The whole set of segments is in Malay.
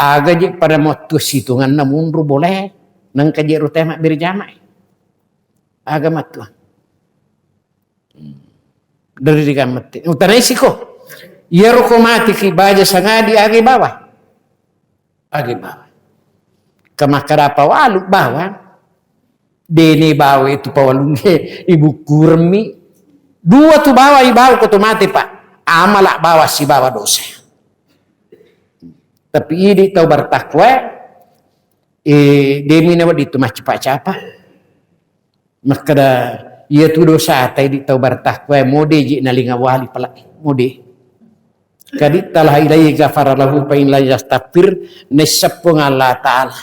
aga je pada motu situngan na munru boleh nang kajeru tema berjamaah aga matu dari digamati utanai siko yero ko mati ki baja sangadi agi bawah kamakara pawalu bawah dene bawa itu pawalunge ibu kurmi dua tu bawa ibawa ko tu mati pak amala bawa si bawa dosa tapi ini tau bertakwa demi nawa itu mah cepat-cepat maka ia tu dosa tai di tau bertakwa mode ji nalinga wali palak mode kadi talah ilai ghafara lahu fa in la yastafir nesapung Allah taala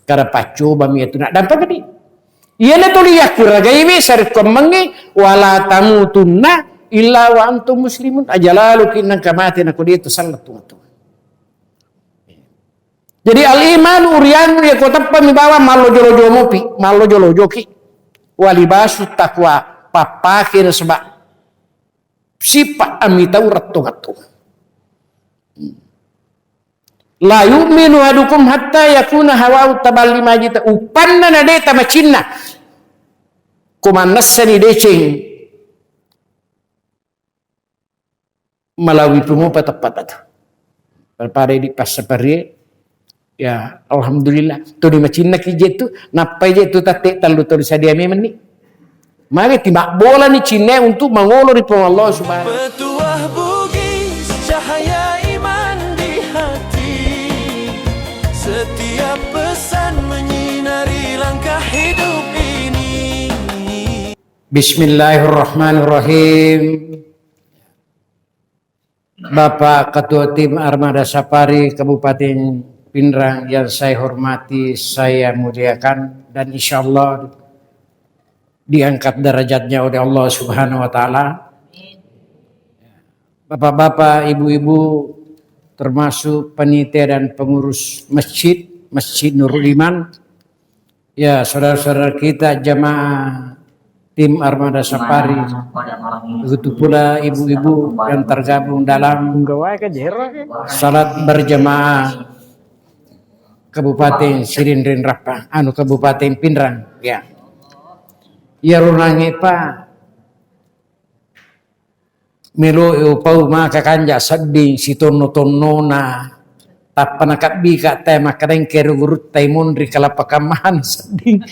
kara pacoba mi itu nak dampak kadi ia na tuli yakura gaibi sar komangi wala tamutunna illa wa antum muslimun ajalalu kinang kamati na kudi itu sangat tu. Jadi al-iman urian ya kota pamibawa malo jolo mopi, malo jolo joki. Walibasu takwa papakir sebab sipa amita urat-urat. La yu'minu ahadukum hatta yakuna hawa'u taballi majita upanna na deta macinna. Kumanasani decing malawi pumupa tepat atau. Pada di pas separi ya alhamdulillah tu di macina kije tu napai je tu tate talu tu sadia memang ni mari tiba bola ni Cina untuk mengolor di Allah subhanahu petuah bugis cahaya iman di hati setiap pesan menyinari langkah hidup ini Bismillahirrahmanirrahim Bapak Ketua Tim Armada Safari Kabupaten Pindrang yang saya hormati, saya muliakan dan insya Allah diangkat derajatnya oleh Allah Subhanahu Wa Taala. Bapak-bapak, ibu-ibu, termasuk panitia dan pengurus Masjid Nurul Iman, ya saudara-saudara kita jamaah tim Armada Safari, begitu pula ibu-ibu yang tergabung dalam salat berjamaah Kabupaten Sirindrin Rapa, Kabupaten Pindrang, ya. Ya runangi pa, melo upau maka kanja seding si tono na, tapan nakap bika tema kadang kerugurut taimun ri kalapakamahan seding,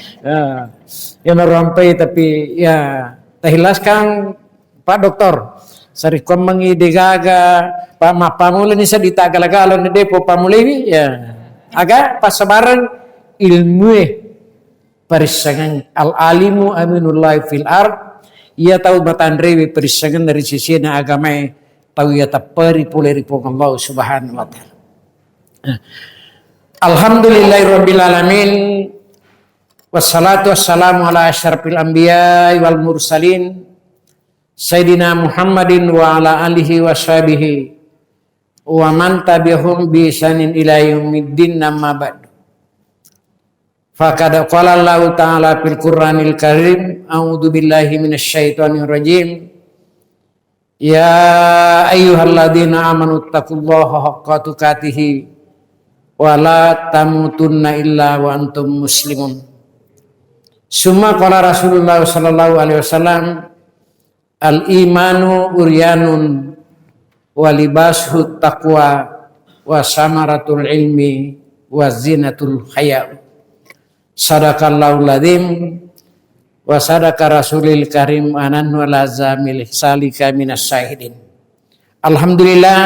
ya merampai tapi ya tahilaskan Pak Doktor, sari komangi degaga, Pak Mapamula ni sa ditagalagalon ni depo pamulewi, ya. Aga pasabaran ilmu perisangan al-alimu aminullah fil ard ia tahu batandrewi perisangan dari sisi na agama tahu ia tapari puleri pun Allah subhanahu wa ta'ala alhamdulillahirabbil alamin wassalatu wassalamu ala asyrafil anbiya wal mursalin sayyidina Muhammadin wa ala alihi wa sahbihi wa man tabi'ahum bi ihsanin ila yaumiddin amma ba'du. Faqad qala Allah ta'ala fil Qur'anil Karim, a'udzu billahi minasyaitonir rajim. Ya ayyuhalladzina amanu taqullaha haqqa tuqatih wa la tamutunna illa wa antum muslimun. Summa qala Rasulullah sallallahu alaihi wasallam, al-imanu uryanun walibashu taqwa wa samaratul ilmi wa zinatul haya. Sadaqallahul adzim wa sadaqa rasulil karim anan wa lazamil salika minas syahidin. Alhamdulillah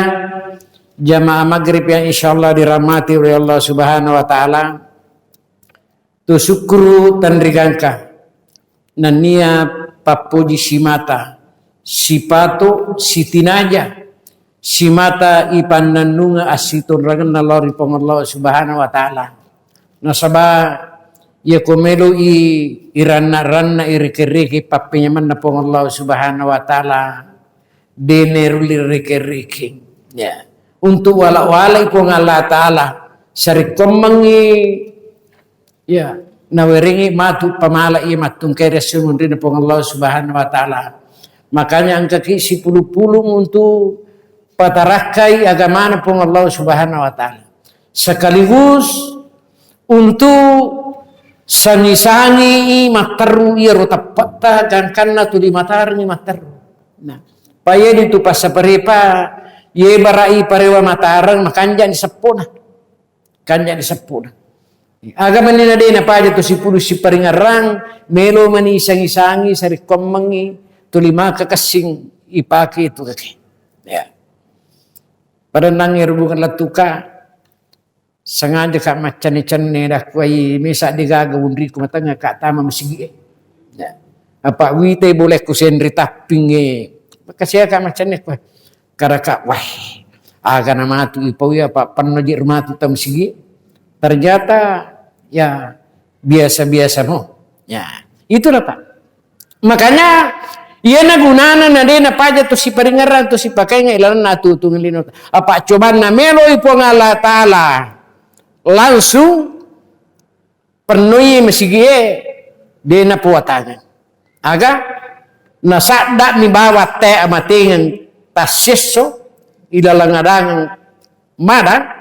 jamaah maghrib yang insyaallah dirahmati oleh Allah Subhanahu wa taala. Tu syukru tandrigangka nania papuji simata sipato sitinaja simata ipan nanunga asitun ragan nalori Allah Subhanahu wa taala nasaba ya komelo iranna irike papinyaman na pong Allah Subhanahu wa taala deneruli rike ya untuk wala pong Allah taala sari komangi ya naweringi matu pamala iya matung kaya sunun rin pong Allah Subhanahu wa taala makanya ang kakisi pulung untuk patarakai agama pong Allah Subhanahu wa taala. sekaligus untuk sangi-sangi mataru ia rotapata gangkanna tu di mataru mataru. Nah, paya itu pas saparepa ye barai parewa matarang makanja di sepona. Kanja di sepona. Aga manina de na paja tu si pulu si paringarang melo mani sangi-sangi sari komengi tu lima kakasing ipaki itu kaki. Ya. Pada nangir bukan latuka sengaja kak macan-cane dah kuai mesa digaga undri ku matanga kak tama masigi. Ya. Apa wite boleh ku sendri taping makasih kak macane ku. Kara kak wah aga nama tu ipau ya pak panojir matu tam sigi. Ternyata ya biasa-biasa no. Ya, itulah Pak. Makanya ia na gunana na de na paja tu si paringaran tu si pakai ngailan na tu ngelino. Apa coba na melo ipo ngala taala langsung penuhi mesigie de na puatangan. Aga na sadda mi bawa te amatingan tasesso ilalangadangan mada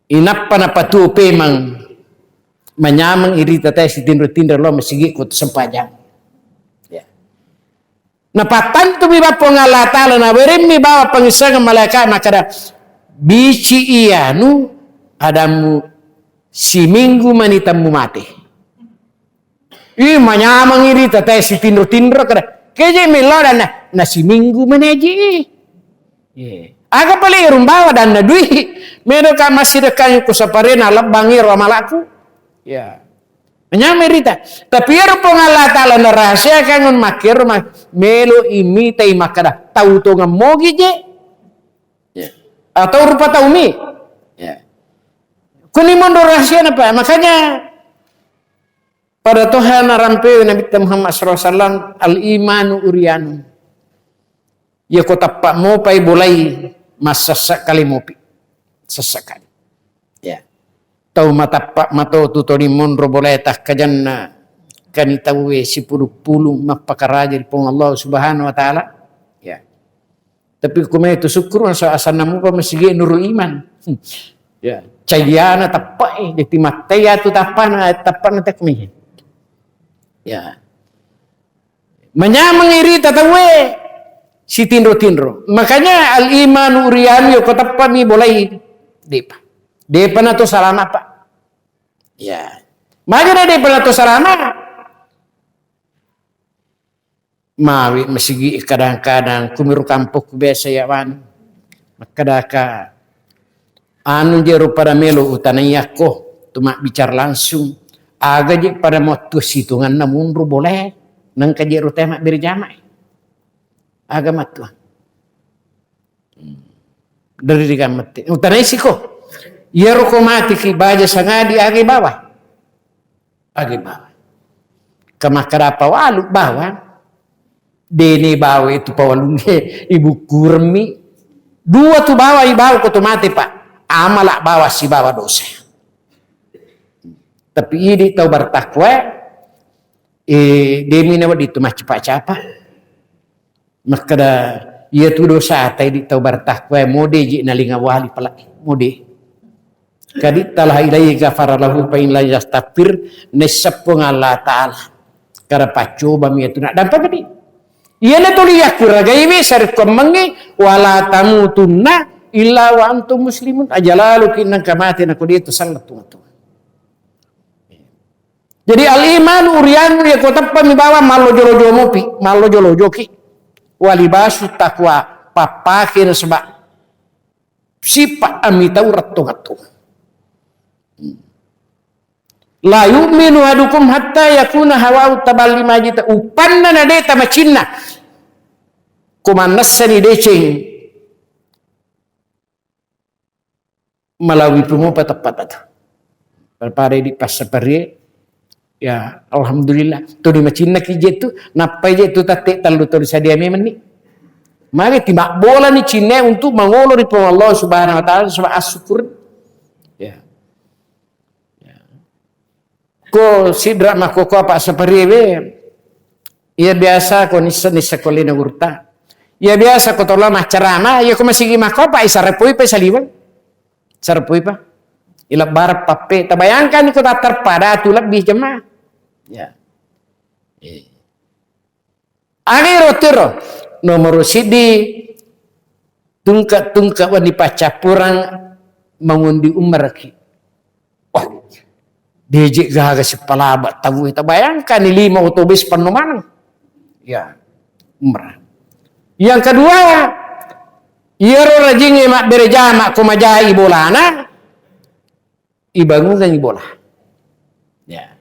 inappa na patu pemang menyamang iri tete si tindro-tindro lo mesigi kut sempajang. Ya. Na patan tu mi bapo ngalatala na berim mi bawa pangisang malaikat makada bici iya nu adamu si minggu manitamu mati. Menyamang iri tete si tindro-tindro kada keje miloda na si minggu meneji. Yeah. Aga pali rumbawa dan na dui medo ka masih dekan ku saparena lebangi ramalaku. Ya. Menyamerita. Tapi ero pengala taala na rahasia kangon makir melo imita imakada tau to ngamogi je. Ya. Atau rupa tau mi. Ya. Kuni mondo rahasia apa? Makanya pada Tuhan rampe Nabi Muhammad SAW al-imanu urianu. Ya kota pak mo pai bolai masa sekali mopi. Sesekali. Ya. Tau mata pak mato tutoni monro boleh tak kajanna kani tawe si puluh mapakaraja di pong Allah Subhanahu wa taala. Ya. Tapi kumai itu syukur asa asanamu pa masige nurul iman. Ya, cayana tapai di timataya tu tapan takmi. Ya. Menyamang iri tatawe si tindro-tindro. Makanya al-iman urian yo kotapa mi boleh depa. Depa na to salama pa. Ya. Magana depa na to salama. Mawi masigi kadang-kadang kumiru kampuk biasa yawan. Makadaka anu jero pada melo utanayako tuma bicara langsung. Aga je pada motu situngan namun ru boleh nang kajero tema berjamaah. Aga matu. Dari digamati. Utanay siko. Yero ko mati ki baja sangadi agi bawah. Agi bawah. Kamakara pawalu bawah. Dene bawa itu pawalunge ibu kurmi. Dua tu bawa ibaw ko tu mati pak. Amala bawa si bawa dosa. Tapi ini tau bertakwa. Demi nawa itu mah cepat-cepat. Maka ia tu dosa tai di tau bertakwa mode ji nalinga wali palak mode. Kadit talah ilai ghafara lahu fa in la yastafir nesapung Allah taala. Kara pacoba mi itu nak dampak gede. Ia na tuli yakura gaibe sar komangi wala tamutunna illa wa antum muslimun ajalalu kinang kamati na kudi itu sangat tunggu. Jadi al-iman urian ya kota pamibawa malo jolo mopi, malo jolo joki. Walibasu takwa papakir sebab sifat amitau ratu-ratu. La yu'minu ahadukum hatta yakuna hawa'u taballi majita upanna na deta macinna. Kumanasani deceng malawi pemupa tepat itu. Perpare di pasapare ya alhamdulillah tu di macinna kije tu napai je tu tate talu tu sadia memeni. Mari tiba bola ni Cina untuk mengolor di Allah Subhanahu wa taala sebagai syukur. Ya. Ko sidra makoko apa seperti ia biasa ko nisa kolina urta. Ia biasa ko tola macarama ia ko masih mako pa isa repoi pa saliwan. Sarpui pa. Ila bar pape. Tabayangkan ko terpada tu lebih jemaah. Ya. Akhir tiro nomor sidi tungka wani pacapurang mengundi umrah ki. Wah, dijik gaga si palaba tabu itu bayangkan 5 otobus penuh mana? Ya, umrah. Yang kedua, iero rajingi mak bereja mak kumajai bolana, ibangun ibola. Ya.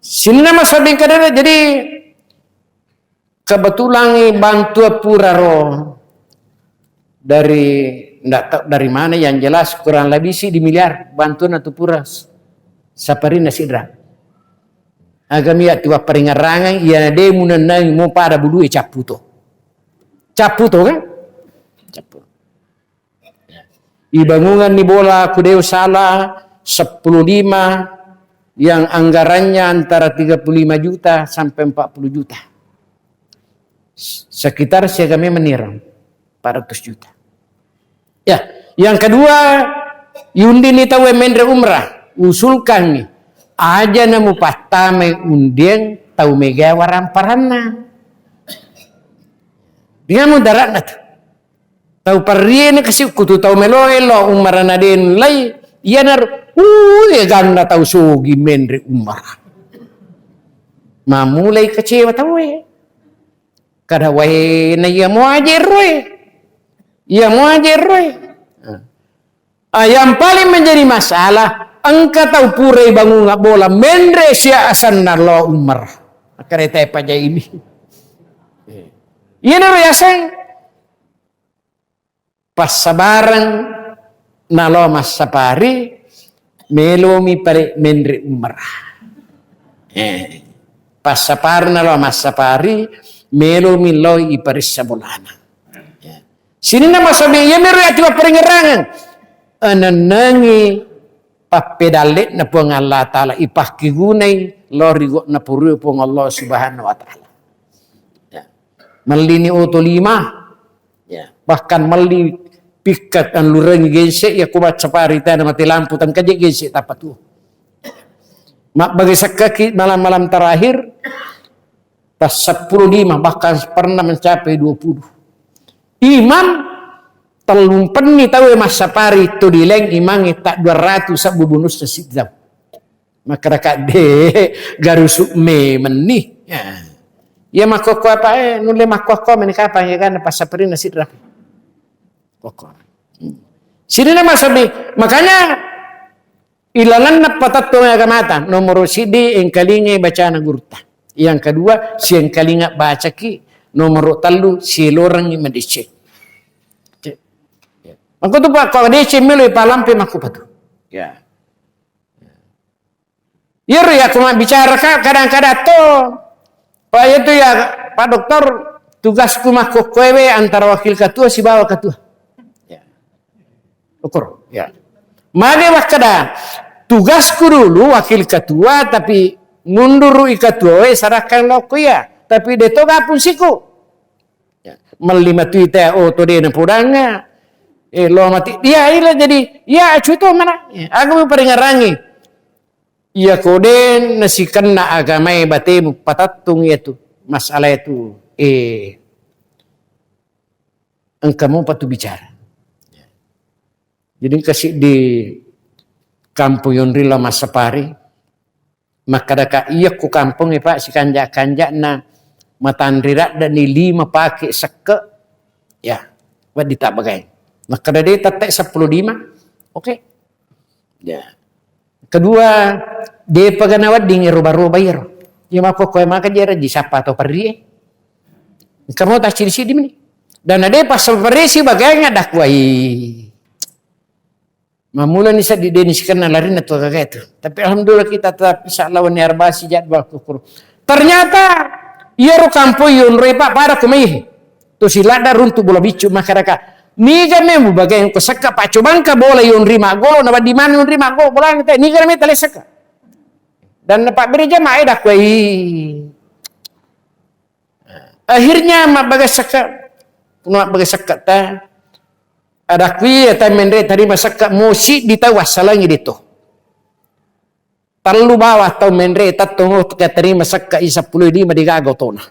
Sini nama sabing kadang jadi kebetulan bantu puraro dari ndak tahu dari mana yang jelas kurang lebih sih di miliar bantuan atau puras saparina sidra agami tua peringarangan iya de munanang mo para bulu caputo kan caputo ibangungan ni bola kudeu salah 15 yang anggarannya antara 35 juta sampai 40 juta sekitar saya kami menirang 400 juta. Ya, yang kedua, yundi ni tahu mendre umrah, usulkan nih, aja namu patame undien tahu mega waram parana. Dia mu darat nat. Tahu perri ni kasih kutu tahu meloelo umrana den lai, iya nar, ya ganda tahu sugi mendre umrah. Mamulai kecewa tahu ya. Kada wae na iya mo ajer roy. Iya mo ajer roy. Yang paling menjadi masalah engkau tahu pure bangun bola mendre sia asan nalo umar. Kereta paja ini. Iya naro yaseng. Pas sabarang nalo mas sapari melomi pare mendre umar. Pas sapar nalo mas sapari melo miloi iparissa bolana. Sini nama sabi ya meru ya tiba peringerangan. Ananangi papedalit na po ng Allah Ta'ala ipakigunay lori go na puro po ng Allah Subhanahu wa Ta'ala. Malini oto 5. Bahkan mali pikat ang lurang gense ya kubat sa parita na matilamputan kaje gense tapat tu. Bagi sakaki malam-malam terakhir pas 15 bahkan pernah mencapai 20. Imam telumpen ni tahu mas sapari itu dileng imang tak 200 sabu bonus sesidam. Maka rakat de garusuk me menih. Ya makoko apa nule makoko menikah apa ya kan pas sapari nasi rapi. Koko. Sini nama sabi makanya ilalan na patato nga kamata nomor sidi ang kalingi baca na gurta. Yang kedua, si yang kalinga baca ki nomor talu si lorang yang mendicek. Aku tu pak kalau dicek melu palampe maku patu. Ya. Ya aku mau bicara kadang-kadang tu, pak itu ya Pak Dokter tugasku maku kowe antara wakil ketua si bawa ketua. Ya. Ukur. Ya. Mage wakada tugasku dulu wakil ketua tapi mundur ketua sarahkan lo ya tapi deto gapun siku ya melima tuita to de na pudanga lo mati dia ila jadi ya cuito mana aku peringarangi ya koden nasikan na agama batemu patatung itu masalah itu engkamu patu bicara jadi kasih di kampung Yonrila Masapari maka daka iya ku kampung pak si kanjak na matandrirat dan 5 pakai seke ya wadi tak bagai maka dari tetek 15 oke ya kedua dia paganawat dingin rubah ya maka kowe maka jera di sapa atau perri kamu tak ciri sini ini dan ada pas perri si bagainya dakwai Mamula ni sa didenis ka na larin na ito kagaito. Tapi alhamdulillah kita tetap bisa lawan ni arbasi jadwal kukur. Ternyata iyaro kampo yun repa para kumihi. To sila da runtu bola bicu makaraka. Niga memu bagay ko saka pa cubangka bola yun rima golo na di man yun rima golo bola ngita niga me tale saka. Dan Pak Bereja mae dak wai. Akhirnya mabaga saka ta ada kuya tay mendre tadi masaka mosi ditawas salangi dito. Terlalu bawah tau mendre tatungo terima masaka isa puluh di madigagaw to na.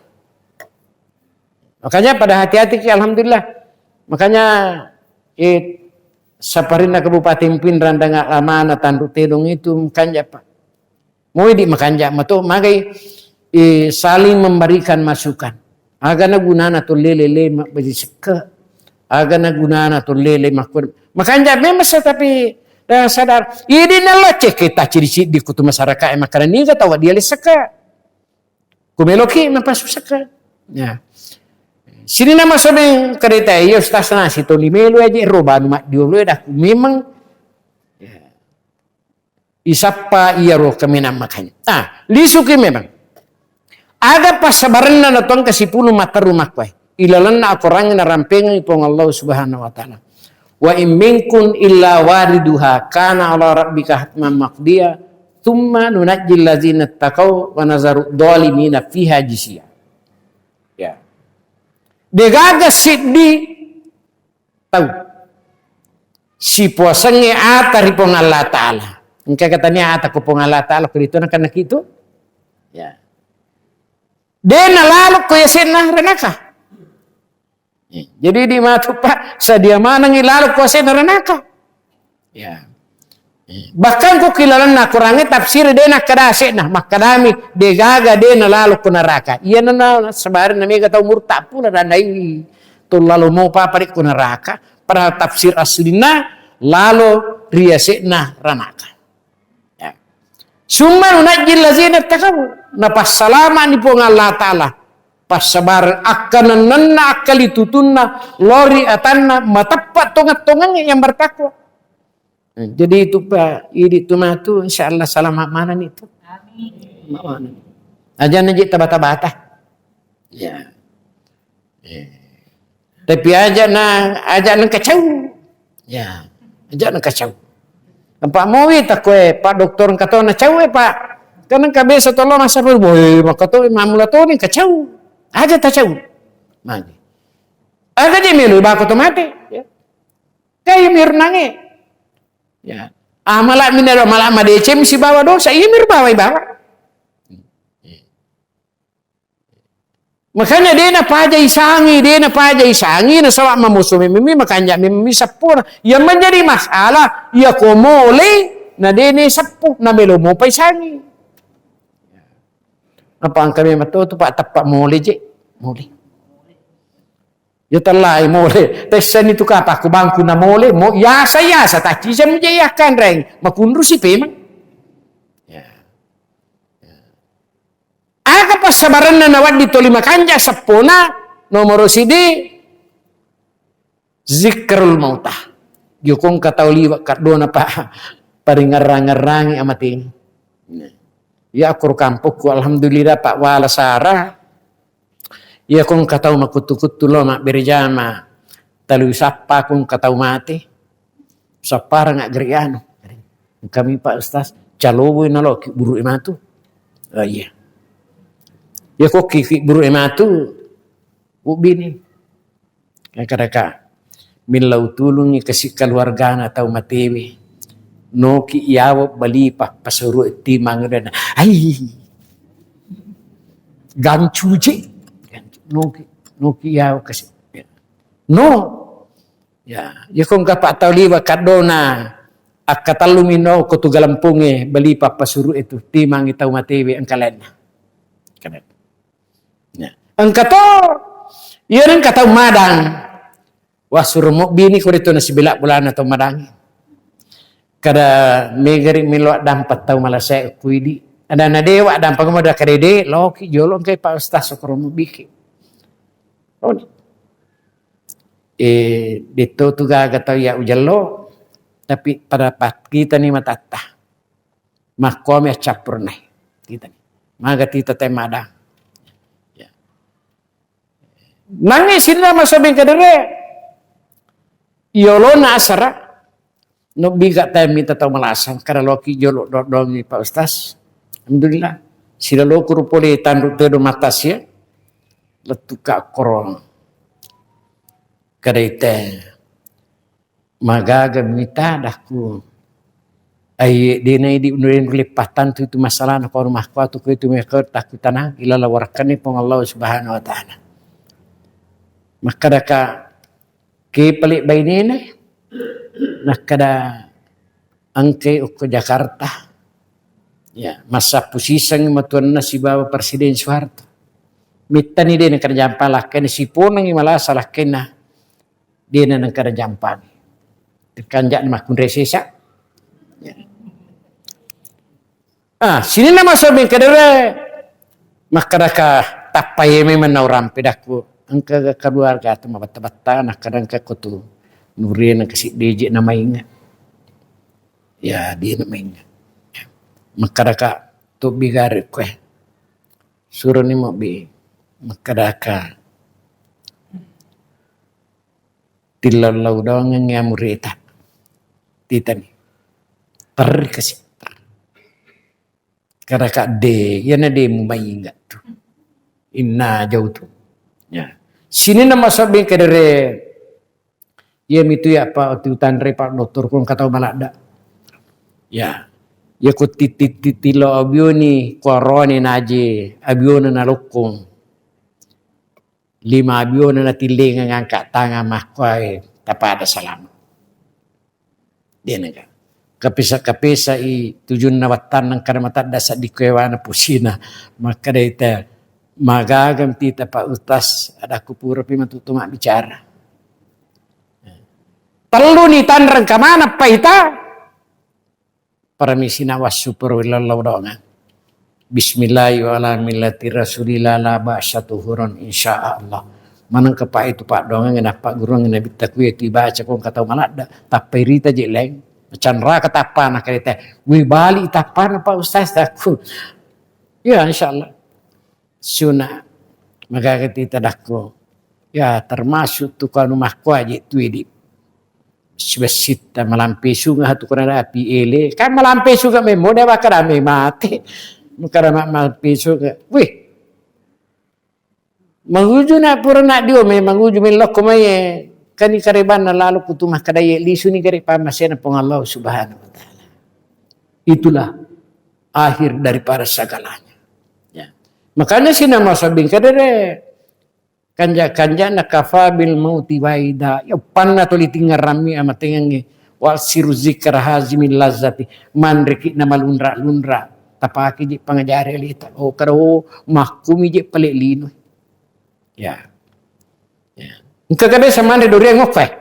Makanya pada hati-hati alhamdulillah. Makanya sa Parina Kabupaten Pinran dengan amanah tandu tedong itu makanya Pak. Mau di makanya mato magai saling memberikan masukan. Aga na gunana to lele bagi seka. Aga na gunana to lele makun. Makanya memang tapi sadar ini nala cek kita ciri-ciri di kutu masyarakat makanan ni tahu dia seka. Kumeloki mapas seka. Ya. Sini nama sobe kereta iyo stasana si Tony Melo aja roban mak diolo dah memang ya, isapa iya roh kami nama makanya. Lisuki memang. Ada pas sabaran na tong kasipulu mata rumah kuai. Ilalan na ako rangin na rampeng ipong Allah Subhanahu wa taala. Wa in minkum illa wariduha kana ala rabbika hatman maqdiya thumma nunajjil ladzina taqaw wa nazaru dhalimina fiha jisiya. Ya. Degaga siddi tahu si puasanya ata ripong Allah Ta'ala. Engkau katanya ata kupong Allah Ta'ala kurito na kanak itu. Ya. Dena lalu ko yasin na renaka. Jadi di matu Pak sadia mana ngilalu ko yasin na renaka. Ya. Bahkan ko kilalan na kurangi tafsir dena kadase na makadami degaga dena lalu ko neraka. Iya na sabarin na mega tau murta pula dan dai to lalu mau paparik ko neraka para tafsir aslina lalu riyasikna ranaka. Ya. Summa nunajjil ladzina taqaw na pasalama ni po Allah Ta'ala pas sabar akan nanna akali tutunna lori atanna matapat tongat-tongan yang bertakwa. Jadi itu Pak, ini tumatu insyaallah salam mana itu. Amin. Aja najik tabata-bata. Ya. Tapi aja na kacau. Ya. Aja na kacau. Pak mau tak kue Pak doktor kata na cau Pak. Karena kabesa tolong masa boy maka to mamula to ni kacau. Aja tak cau. Magi. Aga je melu ba ko to mate. Ya. Kay mir nange. Ya. Malak minero malak madecem si bawa dosa, imir bawa. Makanya dia na paja isangi na sawa mamusumi mimi makanya mimi sapur. Yang menjadi masalah ya komole na dene sapu na melo mo pa isangi. Apa ang kami matuto Pak tapak mole je. Mole. Ya talai mole. Tesan itu kapa aku bangku na mole. Ya saya tak bisa menjayakan reng. Makundru si pemang. Ya. Aga pas sabaran na nawad dito lima kanja sapona. Nomor sidi. Zikrul mautah. Yukong kataw liwa kardona pa. Paringarang-ngarang amating. Ya akur kampukku alhamdulillah Pak wala sarah. Ya kung kataw makutu-kutu lo mak berjama talu sapa kung kataw mati sapara nga geriano kami Pak Ustaz caloboy na lo buru ematu iya ya kok ki buru ematu ubini kadaka milau tulungi kasih keluarga na tau matewi no ki iyawo balipa pasuru timang dan ai gancuje Nuki ya kasi. No. Ya, kung kapak tau liwa kadona akatalumino ko tu galampunge bali papasuru itu timang itaw matewi ang kalen. Kanet. Ya. Ang kato yan ang kataw madang. Wasurumo bini ko rito na si bila bulan atau madang. Kada megari milo dampat tau malasay kuidi. Ada na dewa dampak mo da kadede loki jolong kay Pak Ustaz sokromo biki. Oh, dito tuga gataw ya ujalo tapi pada pat kita ni matata makome capur nai kita ni maga tita temada ya nangis sila masabing kadere yolo na asara no biga tayo minta taw malasan karaloki jolo dodong ni Pak Ustaz alhamdulillah sila lo kurupoli tanduk tedo matasya letuka korong kadaite magaga mita daku ay dinay di unurin lipatan tu itu masalah na rumah ko tu ko itu mereka takut tanah ilala warakan ni pong Allah subhanahu wa ta'ala makadaka ke pelik bainene nakada angke uko Jakarta ya masa pusisang matuan na si Bapak Presiden Soeharto mita ni din nakada jampalakan si punang imala salah kena din na nakada jampan terkanjak na makun resesa ya. Sini nama sabi kadere makadaka tapay memang nauram pedaku angka keluarga tu mabata-bata nak kadang ka kutu nurin kasi DJ na mainga ya di na mainga makadaka tu bigari ko suruh ni mo bi makadaka tilalau daw nga murita titani per kasi kadaka de yana de mainga tu inna jauh tu ya sini nama sabi kadere ya mitu ya pak utan repak doktor kun kata malada ya ya ko titilo abioni korone naje abiona na lokong 5 abiona na tilinga ngangkat tangan mahkwai tapada salam dia naga kapisa tujuan nawatan ng karamatan dasa di kuewana pusina maka data magagam tita pa utas ada kupura pi matutuma bicara perlu ni tanrang kamana pa ita para misinawas super wilallaw dongan bismillahi wa ala millati rasulillah la ba'syatuhuron insyaallah manang kapa itu pak dongan ngenapa guru ngenabi takwi itu baca kong kata malada tapai rita jeleng Chandra katapan kereta, wi balik tapan apa ustaz takut. Ya insyaallah. Suna maka kita dakko. Ya termasuk tu kan rumah ko aje tu di. Sebesita malampi sunga tu kan ada api ele. Kan malampi sunga memo dewa kada me mati. Mukara malampi sunga. Wih. Manguju na pura na dio me manguju me lokko maye. Kani kareban na lalu kutumah kadaya lisu ni kare pamasya na pong Allah subhanahu wa ta'ala. Itulah akhir daripada segalanya. Ya. Makanya sinama sabing kadere kanja na kafabil mauti waida. Ya panna tuliting ngarami amatingangi wal siru zikra hazimil lazati manriki na malunra-lunra tapaki di pangajari alita. O karo mahkumi di palilino. Ya. Ya. Engkau kabesa mande dori ngofai.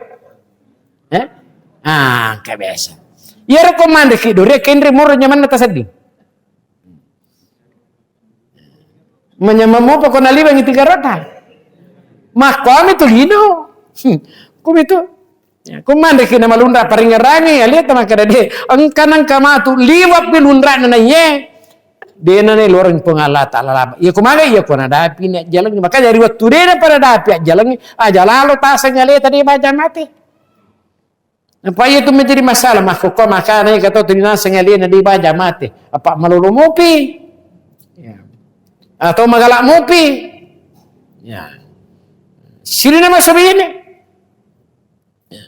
Kabesa. Ia rekomande ki dori kendre moro nyaman na tasadi. Menyamamu pa kona liba ngi 300. Mah kami tu lino. Kum itu. Kumande ki na malunda paringarangi alia tama kadade. Angkanang kamatu liwap pilundra na ye. Dena ne lorong pengala ta'ala. Ya kumaga ya kuna dapi ne jalan maka dari waktu dena pada dapi jalan jalalo tasang ngale tadi baca mati. Apa itu menjadi masalah maka kok makanya kata tudina sengale na di baca mati. Apa malulu mopi? Ya. Atau magalak mopi? Ya. Sini nama sabi ini. Ya.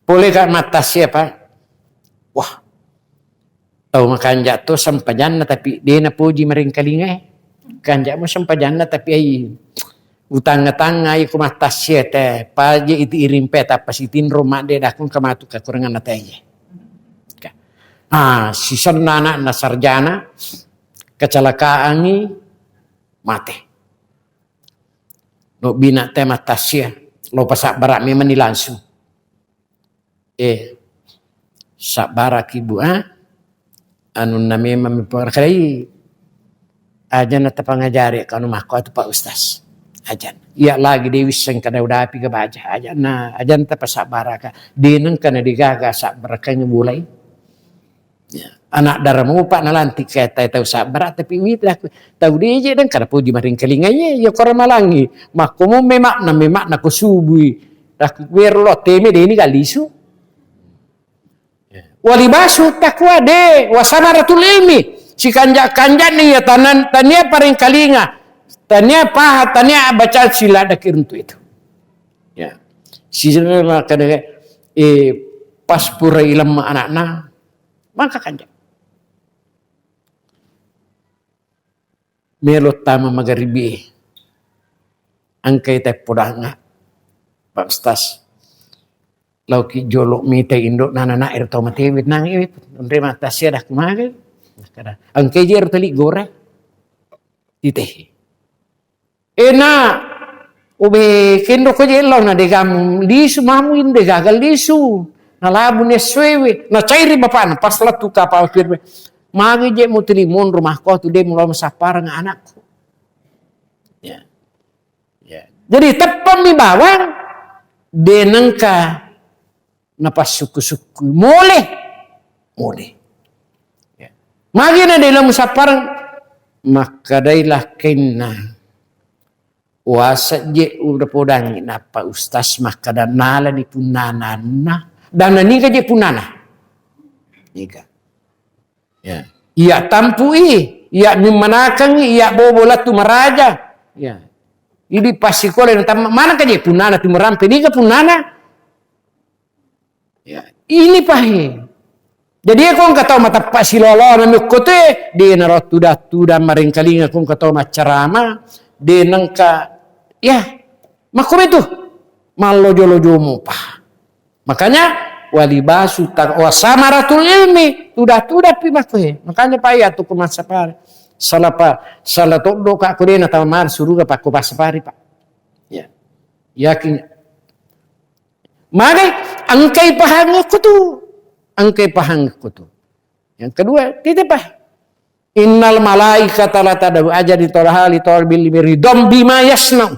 Boleh kan mata siapa? Wah. Tahu makan jatuh sampajanna tapi dia na puji maring kalinga kanjak mo sampajanna tapi ay utang-tanga ay kumatasya te paje iti irimpe tapas itin rumah de dakun kamatu kakurangan nataya. Si sanana na sarjana kecelakaan ni mati. No bina te matasya lo pasak barak memang ni langsung. Sak barak ibu anu nami memperkai ajan na tapangajari kanu mako atu Pak Ustaz ajan iya lagi dewi seng kana udah api ke baca ajan ta pasabaraka dineng kana digaga sak barakanya mulai ya. Anak daramu Pak nalantik kata tahu sabar tapi wit lah tahu dia je dan kada puji maring kelinganya ya kora malangi makomo memak na kusubui dak werlo teme de ini kalisu walibasu takwa de wasamaratul ilmi si kanja ni ya tania paring kalinga tania paha tania baca sila dakir untuk itu ya si kada pas pura ilam anak-anak maka kanja melot tama magaribi angkay tay podanga Pak Ustaz lauki jolok mita indok nana air tau matewit nang iwit andre mata sia dah kumaga angkay jer tali gore titeh ube kendo ko jelo na degam lisu mamu inde gagal lisu na labu ne swewe na cairi bapak na pas latu kapal firme magi je mutili mon rumah ko tu de mulai masapar ng anakku ya jadi tepam di bawang denengka napas suku-suku boleh ya. Magi na dalam masapar maka dailah kena wasa je udah podangi napa Ustaz maka dan nala di punana dan nika je punana nika ya iya tampui iya mimanakang iya bobola tu maraja ya ini pasti kole mana ka je punana tu merampe nika punana ya ini pahe jadi aku nggak tahu mata pak silolo na kote di narot tuda maring kalinga aku nggak tahu macarama de nangka ya makom itu malojo-lojo mupa makanya walibasu wasamaratul ilmi tudah pi makoe makanya pa ya tu kumasa par salah todo ka ko na tamar suruga pa ko pasapari pa ya yakin mari angkai pahang ko tu yang kedua titipah innal malaikata la tadau aja di tolahali tolbil biridom bima yasnau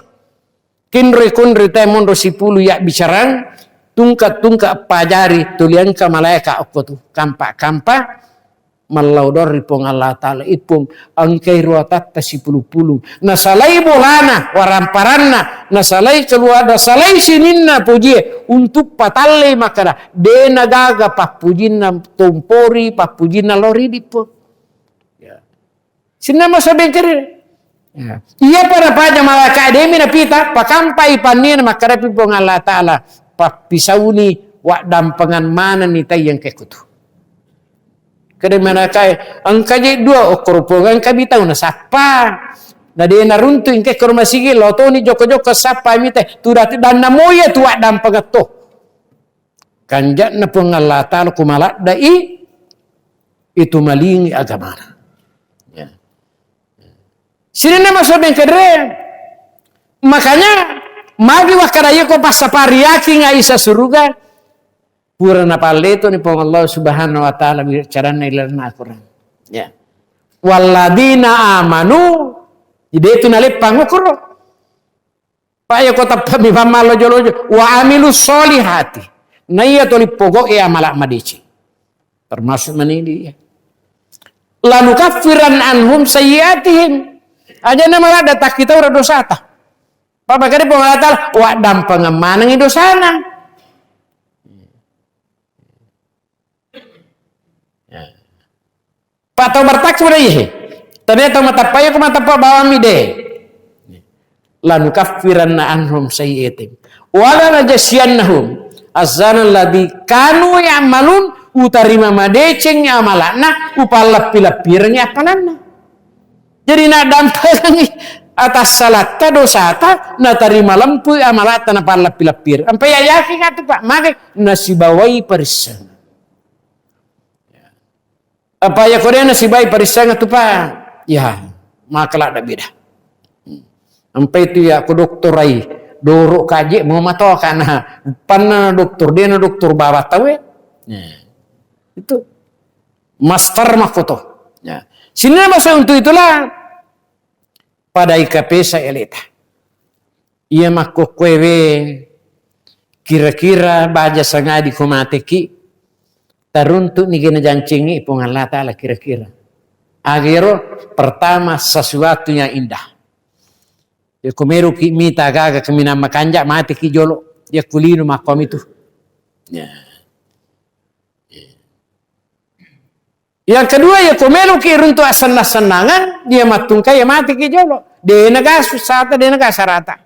kinri kunri temon rosipulu ya bicarang tungka pajari tulian ka malaika tu kampa malaudor ripong Allah taala ipung angkai ruatat tasipulu nasalai bolana waramparana nasalai keluar nasalai sininna puji untuk patalle makara dena gaga papujinna tompori papujinna lori dipo Sina masabi kiri. Iya para paja malaka ademi na pita pakampai panin makarapi pong Allah Ta'ala papisauni wa dampangan mana ni tayang kekutu. Kada mana kay ang kaje dua okoropongan kabitaw na sapa. Na di narunto ingke kormasigi loto ni joko-joko sapa mite turati dan namoya tuwa dampangat to. Kanja na pong Allah Ta'ala kumalak dai itu malingi agama. Sini nama soben kedre. Makanya magi wakaraya ko pasapari yaki nga isa suruga. Pura na paleto ni pong Allah subhanahu wa ta'ala bicarana ilarna Quran. Ya. Walladina amanu ide itu nalip pangukuro. Paya ko tapami pamalojo-lojo wa amilu solihati. Naya to lipogo e amalak madici. Termasuk manili ya. Lalu kafiran anhum sayyiatihim. Aja nama ada tak kita udah dosa ta. Papa kali pengatal wa dampang manang itu sana. Pak tau bertak sudah ye. Ternyata mata paya ke mata pak bawa mide. Lanu kafiranna anhum sayyiatim. Wala najasiyannahum azanal ladzi kanu ya'malun utarima madeceng amalana upalap-pilapirnya apalanna. Jadi nak dampang atas salat ta dosa ta na tarima lampu amalata na palapilapir. Ampai ya yakin atu Pak, maka nasibawai parisang. Apa ya Korea nasibawai parisang atu Pak? Ya, maka lah ada beda. Ampai itu ya aku doktor ai dorok kaje mau mato kana pan doktor dia na doktor bawa tahu ya. Itu master makoto. Ya. Sini masa untuk itulah pada IKP saya elita. Ia makko kwewe kira-kira baja sangadi kumateki taruntuk ni gena jancingi pong Allah Ta'ala kira-kira. Agero pertama sesuatu yang indah. Ya kumeru ki mita gaga kemina makanja mati ki jolo ya kulino makom itu. Ya. Yang kedua ya komelu ki runtu asan-asanangan dia matungka ya mati ki jolo. De naga susata de naga sarata.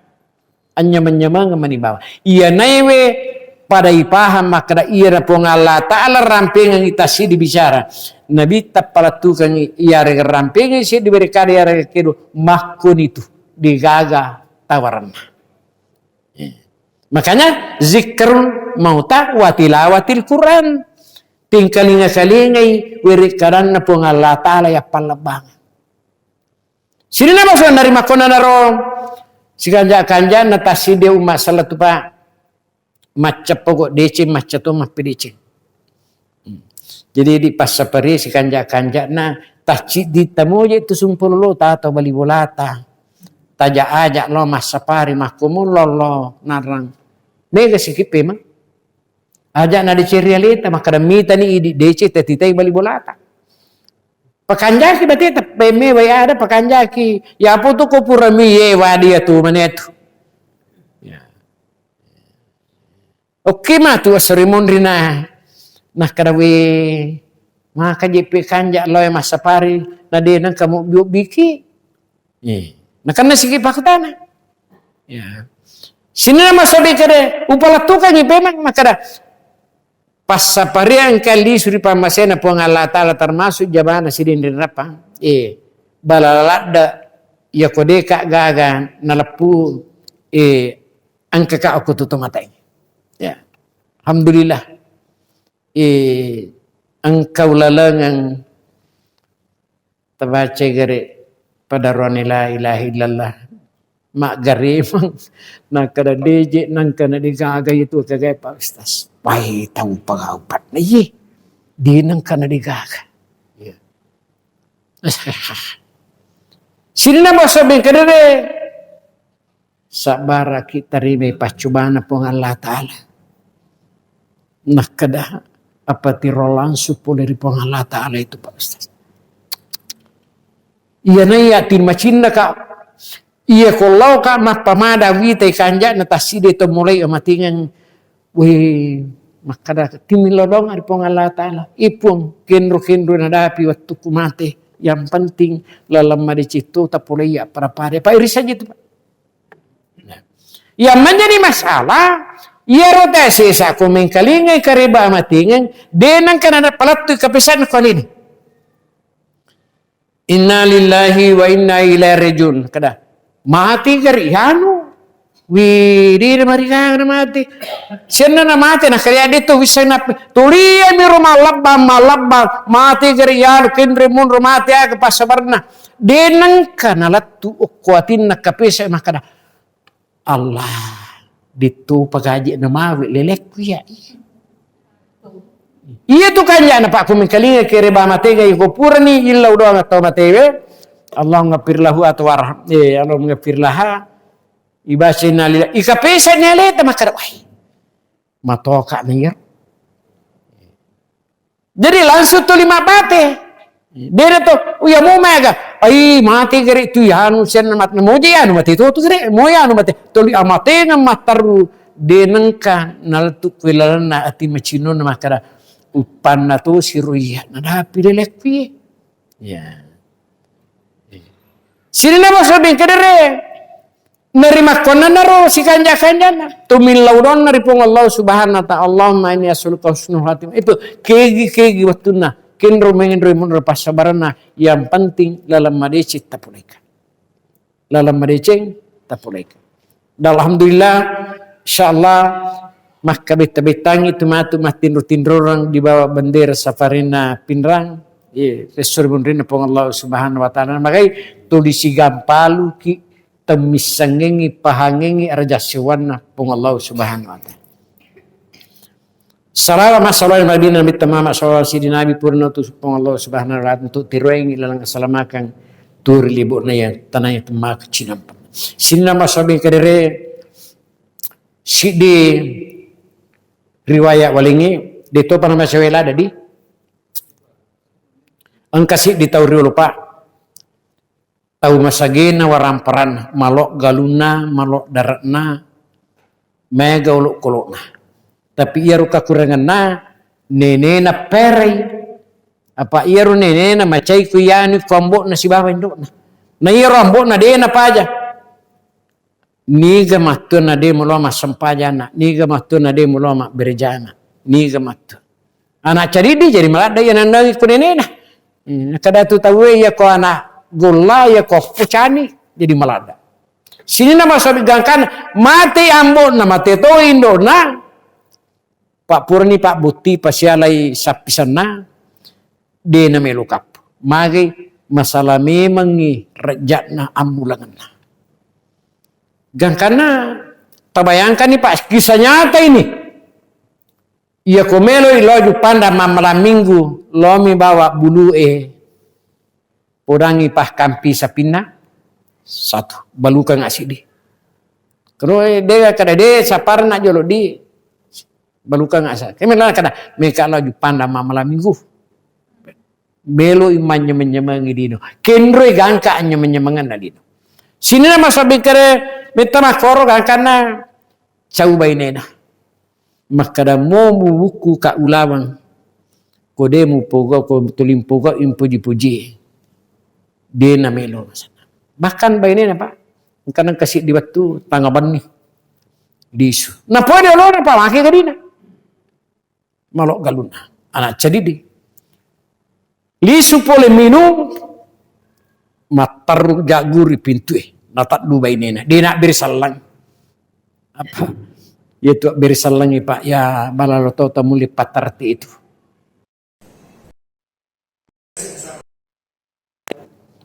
Anya menyemang mani bawa. Iya naiwe padai paham maka ira pong Allah Ta'ala rampingan ita si dibicara. Nabi tapalatukan iya rampingan si diberi karya kedo makun itu digaga tawaran. Makanya zikrul mauta wa tilawatil Quran. Tingkalinga-kalingai wirikaran na pong Allah Ta'ala ya palabang. Sini na maksud dari makona naro si kanja-kanja natasi dia masalah tu pa macap pokok dece macap tu mah pedice. Jadi di pasapari si kanja-kanja na taci di tamu je tu sumpul lo tato bali bolata. Taja ajak lo masapari makumun lo narang. Nega sikipe mah. Ajak na di cerialita maka mita ni di dece tetitai bali bolata. Pakanjaki berarti peme way ada pakanjaki. Ya apa tu ko purami ye wadia tu manetu. Ya. Oke mah tu seremoni nah kadawe maka jepe kanjak loe masapari na de nang kamu biki. Nah karena siki pakutana. Ya. Sini nama sobi kade upala tukang ipemang maka pasaparian kali suri pamasena puang Allah Ta'ala termasuk jabana sidin dirapa. Balalada ya kodeka gagan nalapu angka ka aku tutu matai. Ya. Alhamdulillah. Engkau lalangang tabace gare pada la ilaha illallah. Mak gare mang nak kada deje nang kana digaga itu kagay pa ustaz. Pai tahu pagaupat na ye. Di nang kana digaga. Yeah. Sini na masabi kadere. Sabara kita rimay pacubana pong Allah Ta'ala. Nakada apa tirolan supo dari pong Allah Ta'ala itu Pak Ustaz. Iya na yatin macinna ka. Iya kalau ka mapamada wite kanja nataside to mulai amatingan makada timilodong ari pong Allah Ta'ala ipung kenro nadapi waktu kumate yang penting lalam madicitu tapulai ya para pa iri saja itu Pak. Nah. Yang menjadi masalah ia rota sesa ko mengkalingai kareba amatingan denang kanana palatu kapisan ko ini. Inna lillahi wa inna ilaihi rajiun kada mati gari yanu wiri marika mati senna na mati na kaya dito wisay na tuliya mi malabba mati gari yanu kendre mun mati aga pasabarna denang kanalatu ukwatin na kapisa makada Allah dito pagaji na mawi lelek ya iya tu kanya na pak kumikalinga kere ba matega yuko purani illa udo atau matewe Allah ngapir lahu atau warham Allah ngapir laha ibasina lila ikapesa nyaleta makara wai matoka nir jadi langsung tu lima bate dia tu uya mau mega ai mati gere tu yanu sen mat moji anu mati tu gere moya anu mati tuli amate ngamatar denengka naltu kuilalana ati macino na makara upanna tu siruya nada pilelek pi ya sini nama sabi kadere nerima konan naro si kanja-kanja tumil laudon naripong Allah subhanahu wa ta'ala Allahumma inni as'aluka husnul khatimah itu kegi waktuna kinro mengendro mun pasabarana yang penting lalam madeci tapulaikan lalam madeci tapulaikan alhamdulillah insyaallah maka beta-betangi itu matu matinro-tinrorang di bawah bendera safarina pinrang resur bundrina pong Allah subhanahu wa ta'ala makai tulisi gampalu ki temisangengi pahangengi arjasiwanna pong Allah subhanahu wa ta'ala salawat masalawat madina mit tamama salawat sidina nabi purna tu pong Allah subhanahu wa ta'ala untuk tiroeng ilalang keselamakan tur libur na yan tanay temak cinampa sinna masabi kadere si di riwayat walingi dito pa nama sawela dadi ang kasi di tau lupa tau masagina waramparan malok galuna malok daratna mega uluk kolokna tapi iya ruka kurangan na nene na perei apa iya ru nene na macai kuyani kuambok na si bawa indok na iya rambok na dia na paja niga matun na de muloma sampajana, niga matun na de muloma berjana, niga matun. Anak caridi jadi malada ya nandang kunenena. Kada tu tahu ya ko anak gola ya ko pucani jadi malada. Sini nama sabi gangkan mati ambo na mati to indo na. Pak Purni Pak Buti pasialai sapisana de na melukap. Magi masalah memangi rejatna amulangan na. Gangkana tabayangkan nih Pak kisah nyata ini. Ia komelo loju panda malam minggu lomi bawa bulu podangi pah kampi sapina satu balukan asidi. Kalau dia kada de sapar nak jolo di balukan asa. Kemana kada mereka loju panda malam minggu. Belo imannya menyemangi dino. Kendro gangka anya menyemangan dino. Sini nama sabi kere meta makoro gangkana cau bainena. Makada mo buku ka ulawang kode mu pogo ko tulim pogo impuji-puji de na melo sana. Bahkan bainena Pak kadang kasih di batu tangaban nih disu. Na pode lo na Pak maki kadina. Malok galuna anak cadidi. Lisu pole minum matar jaguri pintu natat du bainena. Dia nak bersalang apa? Yaitu bersalangi Pak ya balaloto tamuli patarti itu.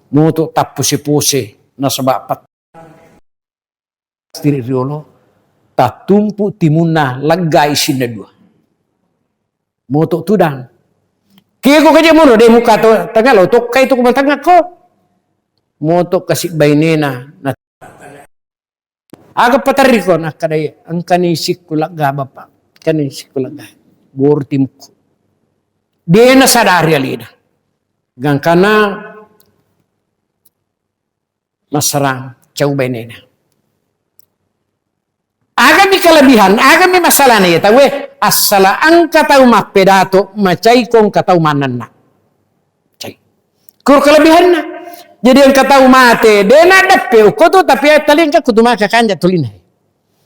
Mutu tapusi-pusi nasabapat diri riolo tatumpu timuna lagai sinda dua. Mutu tudang. Kaya ko kaya muno de muka to tengah lo to kay to kumantanga ko. Mutu kasih bainena na aga patari ko na kadaya ang kanisik kulaga bapa kanisik kulaga bortimku dia na sadari alina gangkana masarang coba ini aga mi kelebihan aga mi masalah na yata we asala ang katau mapedato macai kong katau mananna cai kur kelebihan na. Jadi ang katau mate, de na dape ko to tapi talin ka kutuma ka kanja tulin.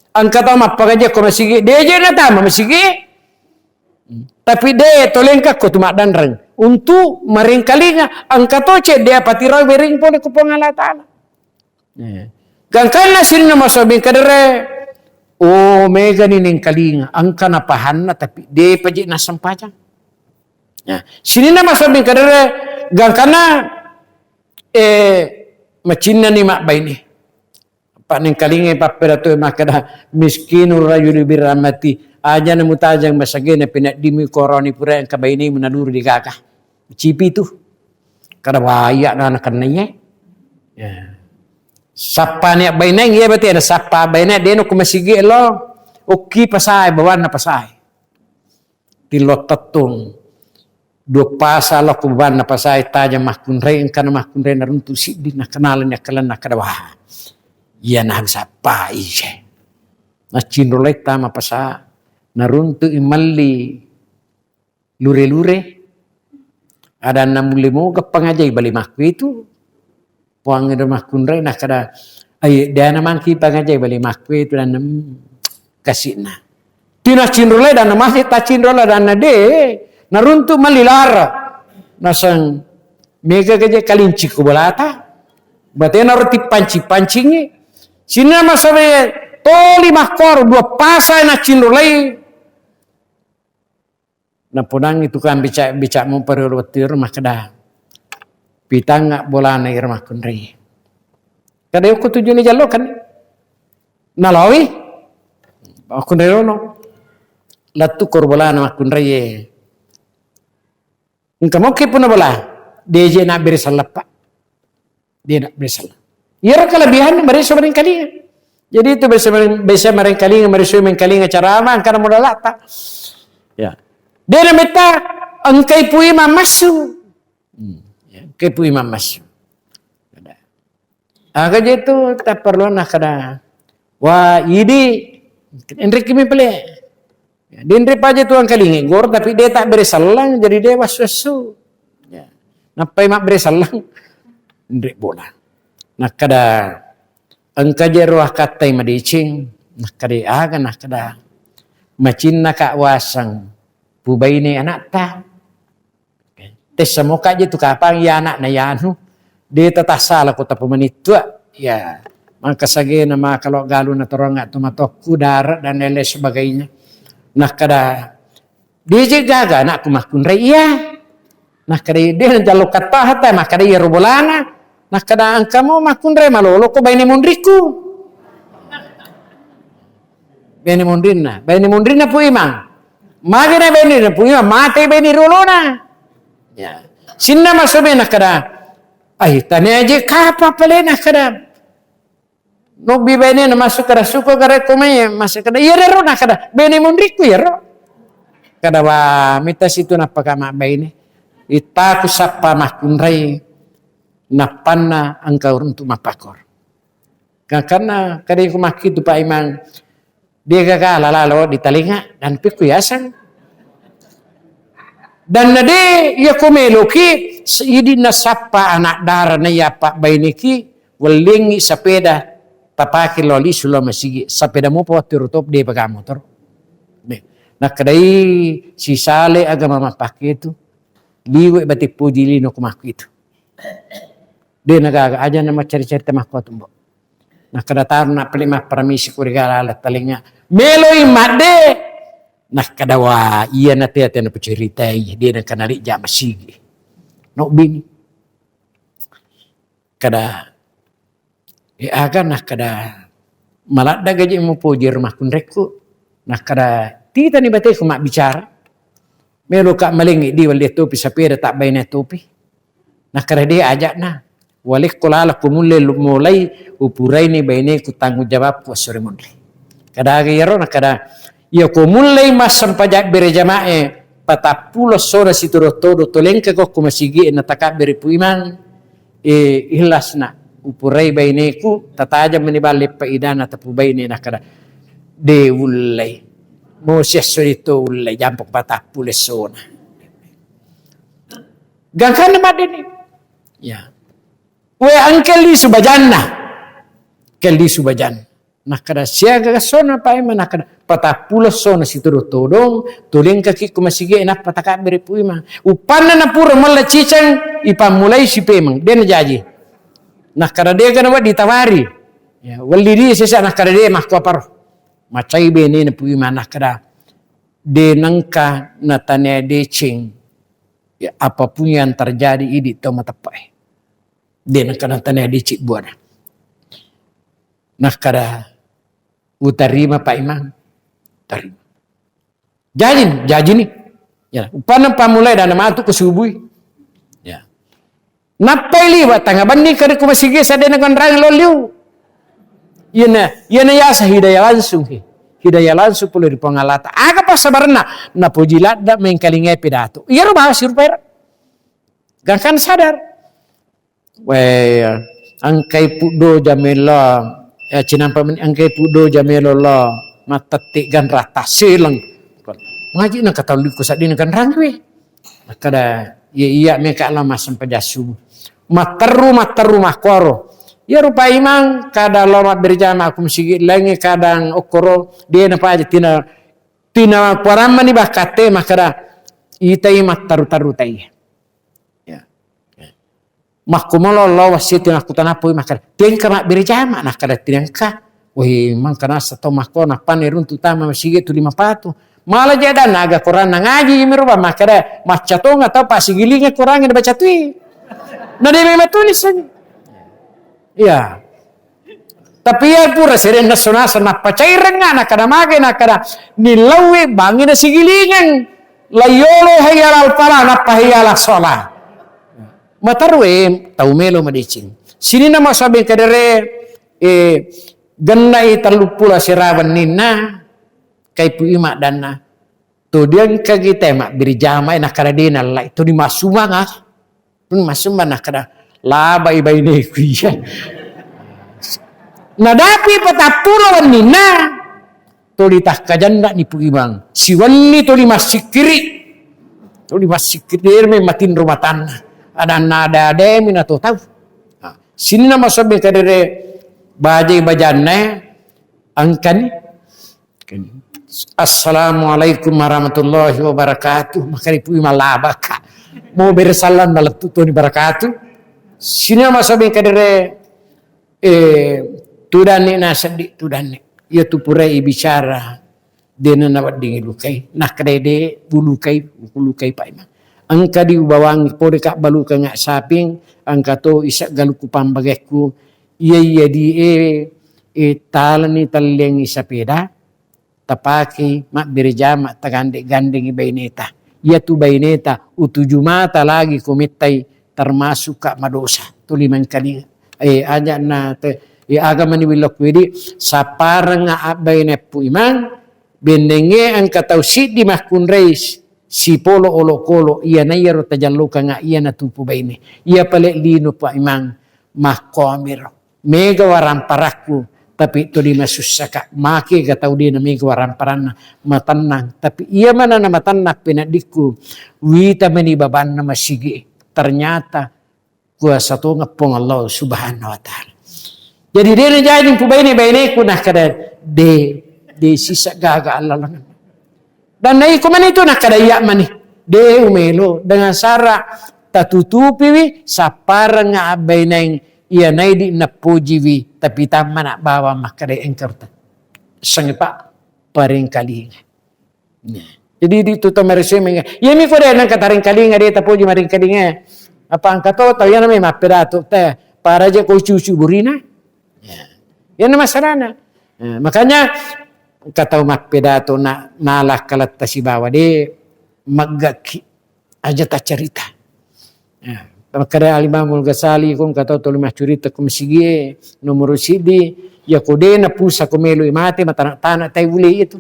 Ang katau mapagaja ko masigi, de je na tama masigi. Tapi de tolin ka kutuma danrang. Untuk maringkalinga ang katoche de patiraw bering pole ko pangalata. Gangkan na sino masabing kadere. Oh mega nining kalinga ang kanapahan na tapi de paji na sampajang. Sini na masabing kadere gangkana macina ni mak baini. Pak ning kalinge paperato makada miskinu rajul biramati aja nemu tajang masagena pinak dimi koroni pura yang kabaini menalur di kakak. Cipi tu. Kada waya na kananya. Ya. Sapa ni bainang iya berarti ada sapa bainang dia no kumasigi lo. Oki pasai bawan na pasai. Tilot tatung. Dua pasal aku ban na pasai tajam mahkun rei kana mahkun rei naruntu sidi na kenalan ya kalan na kadawa. Iya na sapa ise. Na cinrolai tama pasa naruntu imalli lure-lure. Ada 65 kepangajai bali mahku itu. Puang ada mahkun rei na kada ay dia na mangki pangajai bali mahku itu dan kasih na. Tina cinrolai dan masih ta cinrolai dan de naruntu malilara nasang mega gaje kalinci ko balata bate naruti panci-pancingi sina masabe toli makor dua pasai na cinrolai na podang itu kan bica mo perwatir makada pitanga bolana irma kunri kada ko tuju ni jallo kan nalawi kunri no latu korbolana makunri Engkau mau kepo na bala, DJ nak berisalah Pak, dia nak berisalah. Ia kelebihan mereka merengkali. Jadi itu bisa merengkali, mereka merengkali cara apa? Karena modal lata. Ya, dia nak minta engkau pui mamasu, engkau pui mamasu. Agak itu tak perlu nak kada. Wah ini Enrik kimi pele. Dindri paja tuang kalingi gor tapi dia tak berisalang jadi dia waswasu. Ya. Napai mak berisalang Dindri bola. Nah kada angka jeruah katai madicing nakade aga nakada macin naka wasang pubay ni anak ta tes semoga je tu kapang ya anak na yanu dia tetah salah kota pemenitwa ya maka sage nama kalau galu na torong atau matokku darat dan lain sebagainya nakada dia jaga anak kumakun iya nakada dia jalo kata hata makada ya robolana nakada angkamu makun re malolo ko bayne mondriku bayne mondrina pu imang magana bayne pu imang mate bayne rolona ya sinna masobe nakada ay tanya aja kapa pale nakada no bi bayne na masuk kada suko kare komai masuk kada iya ro nakada bayne mondriku ya ro kada wa mita situ napaka bayne itaku sapa makun re napanna engkau untuk mapakor. Karena kadang aku maki tu Pak Imang dia gagal lalo di telinga dan pikuyasan. Dan nade ya komeloki seidi nasapa anak darah na ya Pak Bainiki welingi sepeda tapaki loli sulo masigi sepeda mo po turutop dia pakai motor. Nah kadai si sale agama mapaki itu liwe batik pujili no kumaki itu. Dia nagaga aja nama cari-cari mahkot mbok. Nah kedatangan nak pelima permisi kurigala alat telinga. Meloi made. Nah kadawa iya nanti na peceritai dia nak kenali jam masigi. Nok bini. Kada aga nah kada malat da gaji mo puji rumah kunreku. Nah kada tita ni bate ko mak bicara. Melo kak malingi di wali topi sapira tak bayna topi. Nah kada dia ajak nah. Walik kolala mulai upurai ni bayne ku tanggung jawab ku sore mundri. Kada agero na kada ya ko mulai masam pajak bere jamae patapulo sora situro todo tolenka ko kumasigi na taka bere puiman ihlasna upurai bayne ku tataja menibale paidana tapu bayne na kada de ulai mo sesorito ulai jampok patapulo sona. Gangkan madeni. Ya. We angkeli subajanna. Keli subajan. Nah kada siaga sona pa ima nakada patapulo sona situro todong toleng kaki kumasige enak pataka beri puima. Upanna na pura mala cicang ipamulai si pemang dia najaji. Nah kada dia kana wa ditawari. Ya wali dia sesa nah kada dia mahku aparo. Macai bene na puima nah kada de nangka natane decing. Ya apapun yang terjadi ini tau matapai. Dia nak kena tanya di cik buana. Nah kada utarima Pak Imam. Tarima. Jadi ni. Ya, upana pamulai dan matu ke subui. Ya. Napai liwat tangga bandi kada ku masige sade dengan rang loliu. Yana ya hidayah langsung. Hidayah langsung puluh di pengalata. Aga pas sabarna na pujilat da mengkalingai pidato. Iya ro bahas rupaira. Gangkan sadar. Weh angkai pudo jamela ya cinampa angkai pudo jamela la matatik gan rata silang ngaji nak kata liku sadin kan rangwe kada iya meka lama sampai jasu materu makoro ya rupa imang kada lama berjama aku mesti langi kadang okoro dia napa aja tina paramma ni bakate makada itai mataru tai. Mahkumolo lo wasitin aku tanapu makar tengka mak berjama nak kada tengka wih mang kana sato makko na panerun tutama masige tu 50 malah jada naga Quran ngaji miruba makara macatonga atau pasigilinga Quran baca tui na de me tulis ya tapi ya pura seren nasional na pacairan nga nakada mage nakada nilawi bangin na sigilingan layolo hayal pala na pahiyala sola matarwe tau melo madicing. Sini nama sabi kadere ganda italupula sirawan nina kay puima dana. To diyan kagite mak birjama ina karadina la itu di masuma nga. Pun masuma nakada labay bay ni kuya. Nadapi patapulawan nina to ditah kajanda ni puimang. Siwan ni to di masikiri. To di masikiri me matin rumatan. Ada nada ada mina to tahu. Sini nama sabi kadere bajai bajane angkan Assalamualaikum warahmatullahi wabarakatuh. Maka ipu malabaka mau bersalam malatutuni barakatuh. Sini masabi kadere tudane nasadi tudane. Ya tu purai bicara dena nawat dingi lukai. Nak kadede bulukai pa imang. Angka di ubawangi pode kak baluka ngak saping angka to isak galuku pambagekku. Iya di talani taleng isapeda. Tapaki mak berja mak tagandeng baineta. Ya tu baineta utuju mata lagi komitai termasuk kak madosa. Tu liman kali aja na agama ni wilok wedi saparang nga bainepu imang bendenge ang katausid di mahkun reis si polo olo kolo iya na yaro tajalluka nga iya na tupu baine. Iya pale lino pa imang mahkomiro. Mega waramparaku. Tapi itu di masusaka maki katau dia na mega waramparan matanang. Tapi iya mana na matanak pinadiku wita menibaban na masigi. Ternyata kuasa to ngapong Allah subhanahu wa ta'ala. Jadi dia na jadi pubaini bainiku nah kada de sisa gaga Allah lang. Dan nai kuman itu nak kadaya mani. De umelo dengan sara tatutupi wi saparang nga abay nang iya nai di napuji wi tapi tama na bawa makare engkarta. Sangipa paring kalinga. Jadi dito to mereseme nga. Yemi ko rin ang kataring kalinga di tapuji maring kalinga. Apa ang katoto yan na may mapirato ta para je ko cucu burina. Yan na masarana. Makanya kataw makpedato na nalah kalat ta si bawa de maggaki aja ta cerita. Makanya Al-Imam Al-Ghazali kung kataw to limah cerita kum sige nomor sidi ya kode na pusa kumelo imate matana tay uli itu.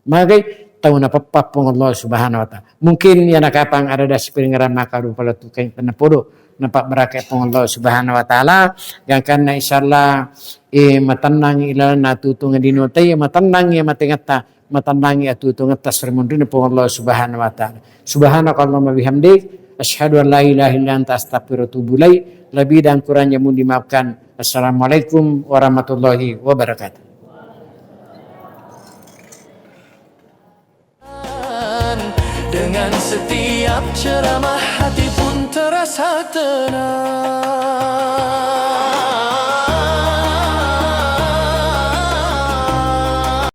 Magay tahu na papapong Allah subhanahu wa ta'ala. Mungkin yan nakapang arada si piringaran makaru pala tu kay panapodo nampak berakat pong Allah subhanahu wa ta'ala yang kan na inshallah matanang ilal natutong dinotay matanang ya matingata matanang ya tutong at tasrimun rin pong Allah subhanahu wa ta'ala. Subhanakallahumma bihamdik asyhadu an la ilaha illa anta astaghfiruka wa atubu ilaik. Lebih dan kurangnya mohon dimaafkan. Assalamualaikum warahmatullahi wabarakatuh. Dengan setiap ceramah hati pun terasa tenang.